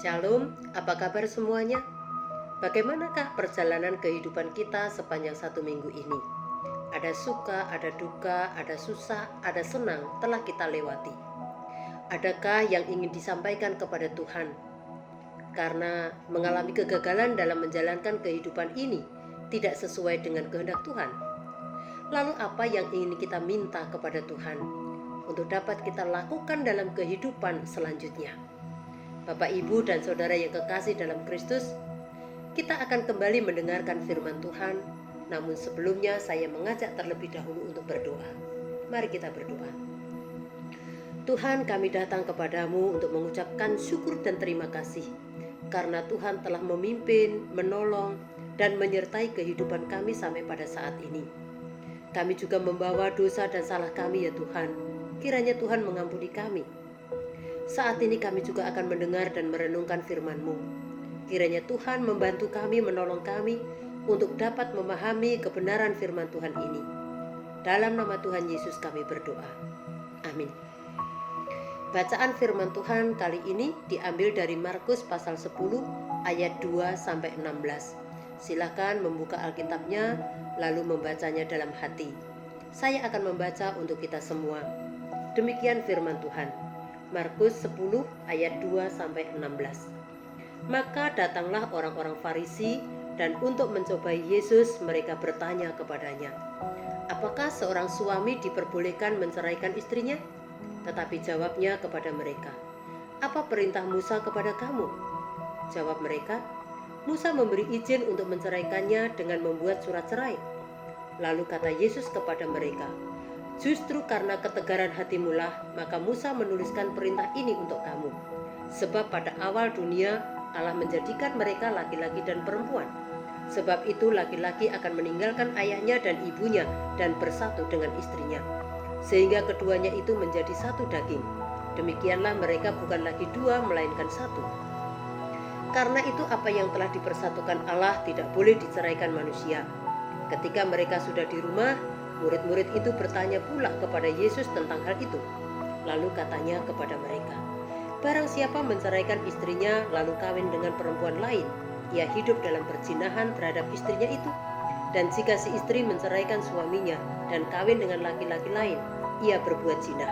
Shalom, apa kabar semuanya? Bagaimanakah perjalanan kehidupan kita sepanjang satu minggu ini? Ada suka, ada duka, ada susah, ada senang telah kita lewati. Adakah yang ingin disampaikan kepada Tuhan? Karena mengalami kegagalan dalam menjalankan kehidupan ini tidak sesuai dengan kehendak Tuhan. Lalu apa yang ingin kita minta kepada Tuhan untuk dapat kita lakukan dalam kehidupan selanjutnya? Bapak, Ibu, dan Saudara yang kekasih dalam Kristus, kita akan kembali mendengarkan firman Tuhan. Namun sebelumnya saya mengajak terlebih dahulu untuk berdoa. Mari kita berdoa. Tuhan, kami datang kepadamu untuk mengucapkan syukur dan terima kasih karena Tuhan telah memimpin, menolong, dan menyertai kehidupan kami sampai pada saat ini. Kami juga membawa dosa dan salah kami ya Tuhan. Kiranya Tuhan mengampuni kami. Saat ini kami juga akan mendengar dan merenungkan firman-Mu. Kiranya Tuhan membantu kami, menolong kami untuk dapat memahami kebenaran firman Tuhan ini. Dalam nama Tuhan Yesus kami berdoa. Amin. Bacaan firman Tuhan kali ini diambil dari Markus pasal 10 ayat 2-16. Silakan membuka Alkitabnya lalu membacanya dalam hati. Saya akan membaca untuk kita semua. Demikian firman Tuhan. Markus 10 ayat 2-16. Maka datanglah orang-orang Farisi dan untuk mencobai Yesus mereka bertanya kepadanya, apakah seorang suami diperbolehkan menceraikan istrinya? Tetapi jawabnya kepada mereka, apa perintah Musa kepada kamu? Jawab mereka, Musa memberi izin untuk menceraikannya dengan membuat surat cerai. Lalu kata Yesus kepada mereka, justru karena ketegaran hatimulah, maka Musa menuliskan perintah ini untuk kamu. Sebab pada awal dunia Allah menjadikan mereka laki-laki dan perempuan. Sebab itu laki-laki akan meninggalkan ayahnya dan ibunya dan bersatu dengan istrinya, sehingga keduanya itu menjadi satu daging. Demikianlah mereka bukan lagi dua, melainkan satu. Karena itu apa yang telah dipersatukan Allah tidak boleh diceraikan manusia. Ketika mereka sudah di rumah, murid-murid itu bertanya pula kepada Yesus tentang hal itu. Lalu katanya kepada mereka, barang siapa menceraikan istrinya lalu kawin dengan perempuan lain, ia hidup dalam perzinahan terhadap istrinya itu. Dan jika si istri menceraikan suaminya dan kawin dengan laki-laki lain, ia berbuat zina.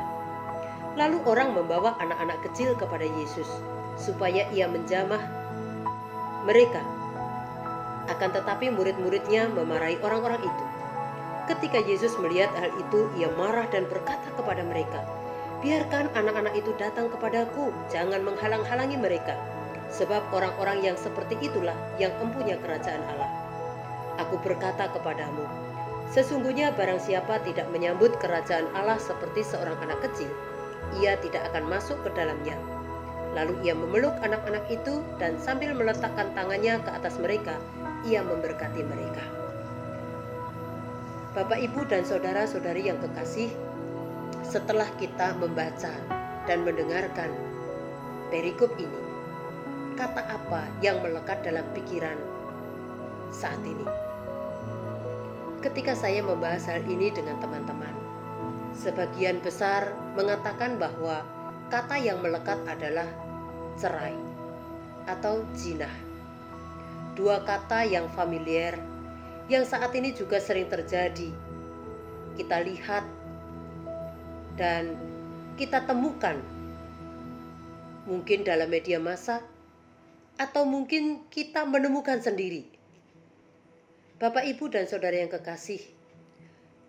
Lalu orang membawa anak-anak kecil kepada Yesus supaya ia menjamah mereka. Akan tetapi murid-muridnya memarahi orang-orang itu. Ketika Yesus melihat hal itu, ia marah dan berkata kepada mereka, biarkan anak-anak itu datang kepadaku, jangan menghalang-halangi mereka, sebab orang-orang yang seperti itulah yang empunya kerajaan Allah. Aku berkata kepadamu, sesungguhnya barang siapa tidak menyambut kerajaan Allah seperti seorang anak kecil, ia tidak akan masuk ke dalamnya. Lalu ia memeluk anak-anak itu dan sambil meletakkan tangannya ke atas mereka, ia memberkati mereka. Bapak, Ibu, dan saudara-saudari yang kekasih, setelah kita membaca dan mendengarkan perikop ini, kata apa yang melekat dalam pikiran saat ini? Ketika saya membahas hal ini dengan teman-teman, sebagian besar mengatakan bahwa kata yang melekat adalah cerai atau zina. Dua kata yang familiar yang saat ini juga sering terjadi. Kita lihat dan kita temukan mungkin dalam media massa atau mungkin kita menemukan sendiri. Bapak, Ibu, dan saudara yang kekasih,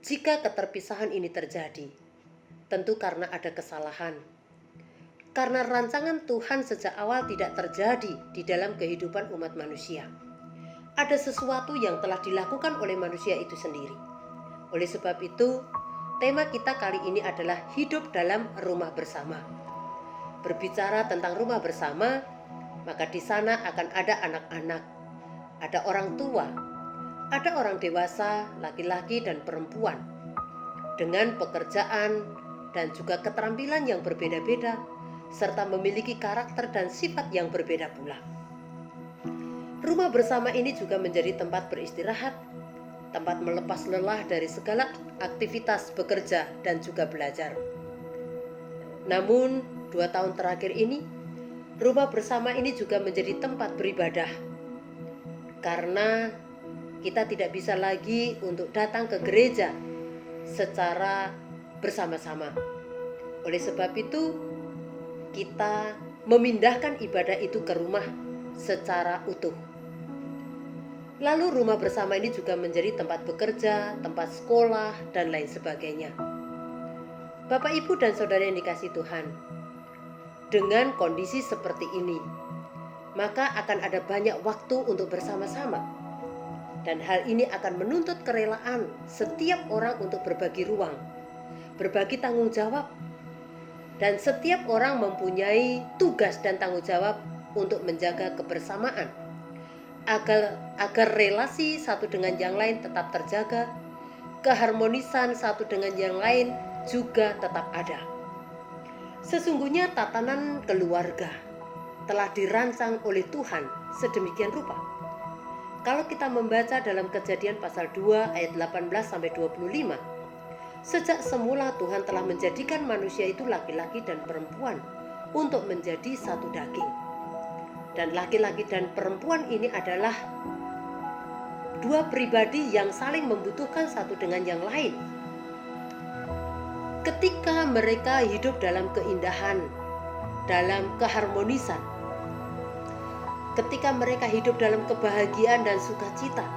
jika keterpisahan ini terjadi, tentu karena ada kesalahan. Karena rancangan Tuhan sejak awal tidak terjadi di dalam kehidupan umat manusia. Ada sesuatu yang telah dilakukan oleh manusia itu sendiri. Oleh sebab itu, tema kita kali ini adalah hidup dalam rumah bersama. Berbicara tentang rumah bersama, maka di sana akan ada anak-anak, ada orang tua, ada orang dewasa, laki-laki dan perempuan, dengan pekerjaan dan juga keterampilan yang berbeda-beda, serta memiliki karakter dan sifat yang berbeda pula. Rumah bersama ini juga menjadi tempat beristirahat, tempat melepas lelah dari segala aktivitas bekerja dan juga belajar. Namun 2 tahun terakhir ini, rumah bersama ini juga menjadi tempat beribadah. Karena kita tidak bisa lagi untuk datang ke gereja secara bersama-sama. Oleh sebab itu, kita memindahkan ibadah itu ke rumah secara utuh. Lalu rumah bersama ini juga menjadi tempat bekerja, tempat sekolah, dan lain sebagainya. Bapak, Ibu, dan Saudara yang dikasihi Tuhan, dengan kondisi seperti ini, maka akan ada banyak waktu untuk bersama-sama. Dan hal ini akan menuntut kerelaan setiap orang untuk berbagi ruang, berbagi tanggung jawab. Dan setiap orang mempunyai tugas dan tanggung jawab untuk menjaga kebersamaan. Agar relasi satu dengan yang lain tetap terjaga, keharmonisan satu dengan yang lain juga tetap ada. Sesungguhnya tatanan keluarga telah dirancang oleh Tuhan sedemikian rupa. Kalau kita membaca dalam Kejadian pasal 2 ayat 18-25, sejak semula Tuhan telah menjadikan manusia itu laki-laki dan perempuan untuk menjadi satu daging. Dan laki-laki dan perempuan ini adalah dua pribadi yang saling membutuhkan satu dengan yang lain. Ketika mereka hidup dalam keindahan, dalam keharmonisan, ketika mereka hidup dalam kebahagiaan dan sukacita,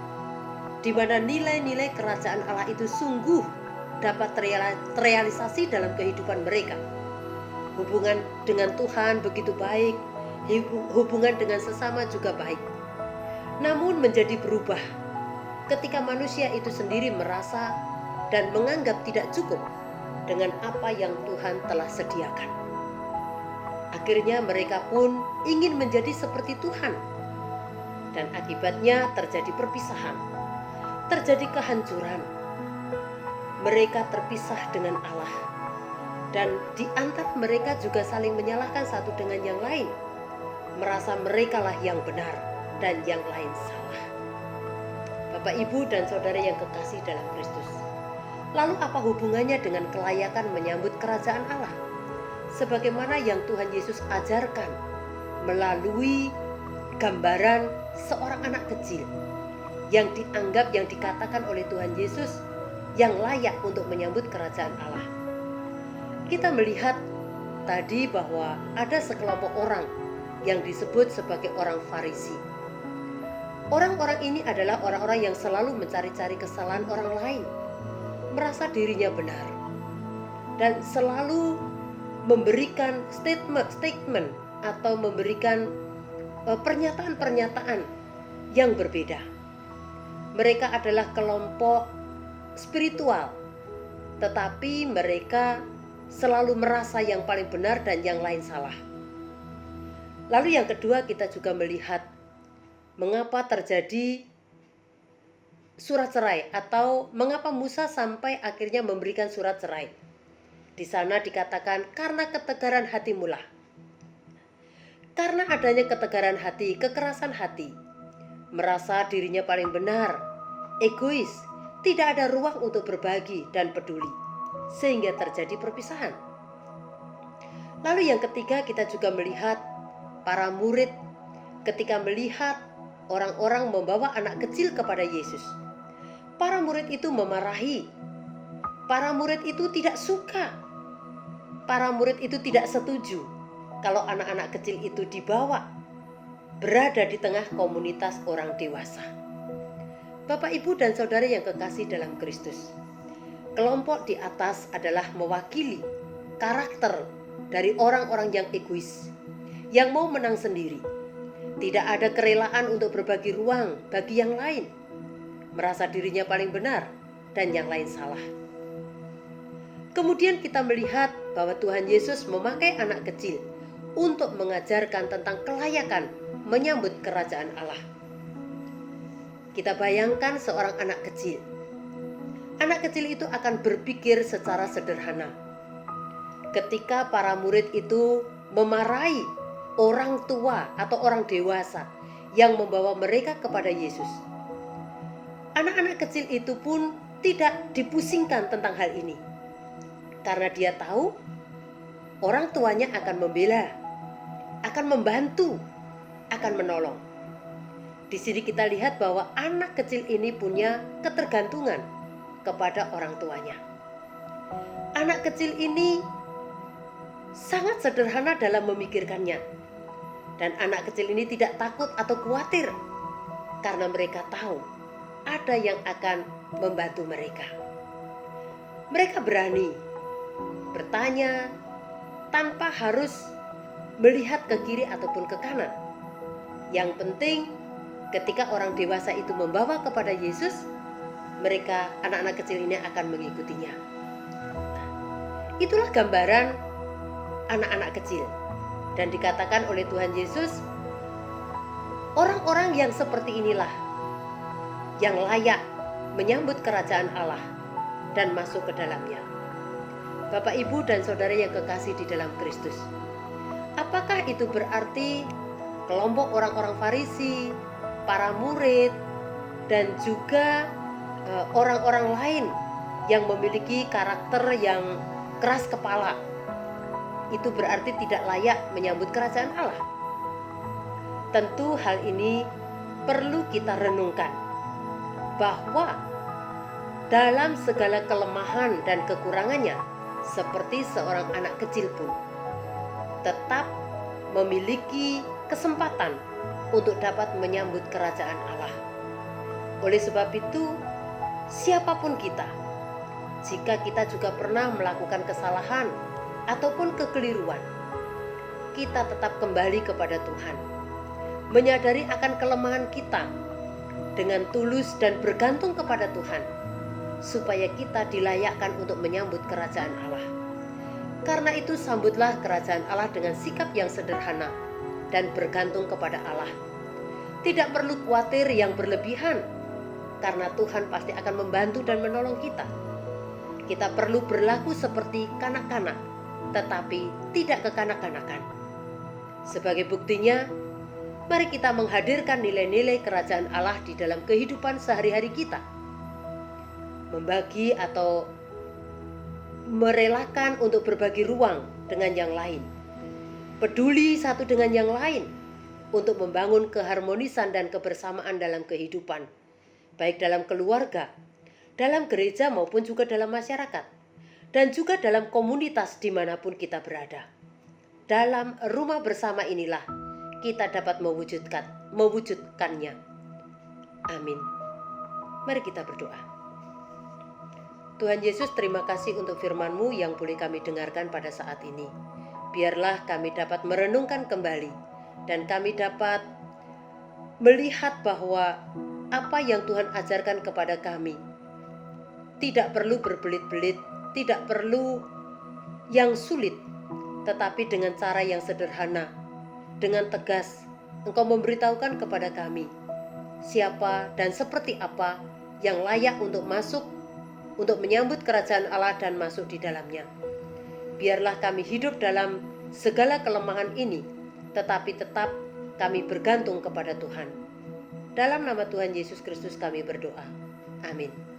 di mana nilai-nilai kerajaan Allah itu sungguh dapat terrealisasi dalam kehidupan mereka. Hubungan dengan Tuhan begitu baik, hubungan dengan sesama juga baik. Namun menjadi berubah ketika manusia itu sendiri merasa dan menganggap tidak cukup dengan apa yang Tuhan telah sediakan. Akhirnya mereka pun ingin menjadi seperti Tuhan. Dan akibatnya terjadi perpisahan, terjadi kehancuran. Mereka terpisah dengan Allah. Dan di antara mereka juga saling menyalahkan satu dengan yang lain. Merasa merekalah yang benar dan yang lain salah. Bapak, Ibu, dan Saudara yang kekasih dalam Kristus. Lalu apa hubungannya dengan kelayakan menyambut kerajaan Allah? Sebagaimana yang Tuhan Yesus ajarkan melalui gambaran seorang anak kecil yang dianggap, yang dikatakan oleh Tuhan Yesus yang layak untuk menyambut kerajaan Allah. Kita melihat tadi bahwa ada sekelompok orang yang disebut sebagai orang Farisi. Orang-orang ini adalah orang-orang yang selalu mencari-cari kesalahan orang lain, merasa dirinya benar, dan selalu memberikan statement atau memberikan pernyataan-pernyataan yang berbeda. Mereka adalah kelompok spiritual, tetapi mereka selalu merasa yang paling benar dan yang lain salah. Lalu yang kedua, kita juga melihat mengapa terjadi surat cerai, atau mengapa Musa sampai akhirnya memberikan surat cerai. Di sana dikatakan karena ketegaran hatimulah. Karena adanya ketegaran hati, kekerasan hati, merasa dirinya paling benar, egois, tidak ada ruang untuk berbagi dan peduli, sehingga terjadi perpisahan. Lalu yang ketiga, kita juga melihat para murid ketika melihat orang-orang membawa anak kecil kepada Yesus. Para murid itu memarahi. Para murid itu tidak suka. Para murid itu tidak setuju kalau anak-anak kecil itu dibawa berada di tengah komunitas orang dewasa. Bapak, Ibu, dan Saudara yang kekasih dalam Kristus, kelompok di atas adalah mewakili karakter dari orang-orang yang egois, yang mau menang sendiri. Tidak ada kerelaan untuk berbagi ruang bagi yang lain, merasa dirinya paling benar dan yang lain salah. Kemudian kita melihat bahwa Tuhan Yesus memakai anak kecil untuk mengajarkan tentang kelayakan menyambut kerajaan Allah. Kita bayangkan seorang anak kecil. Anak kecil itu akan berpikir secara sederhana. Ketika para murid itu memarahi orang tua atau orang dewasa yang membawa mereka kepada Yesus, anak-anak kecil itu pun tidak dipusingkan tentang hal ini. Karena dia tahu orang tuanya akan membela, akan membantu, akan menolong. Di sini kita lihat bahwa anak kecil ini punya ketergantungan kepada orang tuanya. Anak kecil ini sangat sederhana dalam memikirkannya. Dan anak kecil ini tidak takut atau khawatir karena mereka tahu ada yang akan membantu mereka. Mereka berani bertanya tanpa harus melihat ke kiri ataupun ke kanan. Yang penting ketika orang dewasa itu membawa kepada Yesus, mereka, anak-anak kecil ini akan mengikutinya. Itulah gambaran anak-anak kecil. Dan dikatakan oleh Tuhan Yesus, orang-orang yang seperti inilah yang layak menyambut kerajaan Allah dan masuk ke dalamnya. Bapak, Ibu, dan saudara yang kekasih di dalam Kristus, apakah itu berarti kelompok orang-orang Farisi, para murid, dan juga orang-orang lain yang memiliki karakter yang keras kepala, itu berarti tidak layak menyambut kerajaan Allah? Tentu hal ini perlu kita renungkan, bahwa dalam segala kelemahan dan kekurangannya, seperti seorang anak kecil pun tetap memiliki kesempatan untuk dapat menyambut kerajaan Allah. Oleh sebab itu, siapapun kita, jika kita juga pernah melakukan kesalahan ataupun kekeliruan, kita tetap kembali kepada Tuhan, menyadari akan kelemahan kita dengan tulus dan bergantung kepada Tuhan, supaya kita dilayakkan untuk menyambut kerajaan Allah. Karena itu sambutlah kerajaan Allah dengan sikap yang sederhana dan bergantung kepada Allah. Tidak perlu khawatir yang berlebihan, karena Tuhan pasti akan membantu dan menolong kita. Kita perlu berlaku seperti kanak-kanak, tetapi tidak kekanak-kanakan. Sebagai buktinya, mari kita menghadirkan nilai-nilai kerajaan Allah di dalam kehidupan sehari-hari kita. Membagi atau merelakan untuk berbagi ruang dengan yang lain. Peduli satu dengan yang lain untuk membangun keharmonisan dan kebersamaan dalam kehidupan, baik dalam keluarga, dalam gereja maupun juga dalam masyarakat, dan juga dalam komunitas dimanapun kita berada. Dalam rumah bersama inilah kita dapat mewujudkannya. Amin. Mari kita berdoa. Tuhan Yesus, terima kasih untuk firman-Mu yang boleh kami dengarkan pada saat ini. Biarlah kami dapat merenungkan kembali dan kami dapat melihat bahwa apa yang Tuhan ajarkan kepada kami tidak perlu berbelit-belit, tidak perlu yang sulit, tetapi dengan cara yang sederhana, dengan tegas, Engkau memberitahukan kepada kami siapa dan seperti apa yang layak untuk masuk, untuk menyambut kerajaan Allah dan masuk di dalamnya. Biarlah kami hidup dalam segala kelemahan ini, tetapi tetap kami bergantung kepada Tuhan. Dalam nama Tuhan Yesus Kristus kami berdoa. Amin.